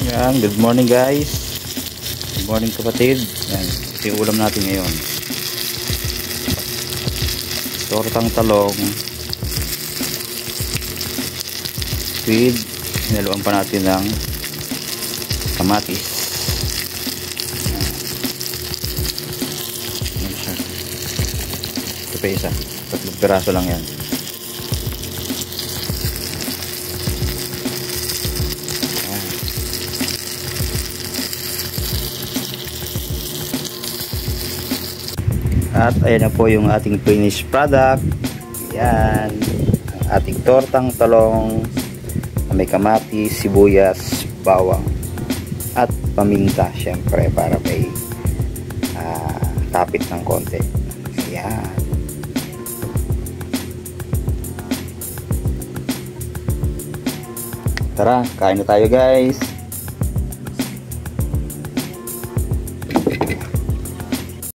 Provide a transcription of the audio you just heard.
Yan, good morning guys. Good morning kapatid. Yan, ito yung ulam natin ngayon. Tortang talong with hinaluan pa natin ng kamatis. Yan siya. Ito pa isa. 3 piraso lang yan. At ayan na po yung ating finished product. Yan, ang ating tortang talong na may kamatis, sibuyas, bawang at paminta, syempre para may kapit ng konti. Yan. Tara, kain na tayo guys.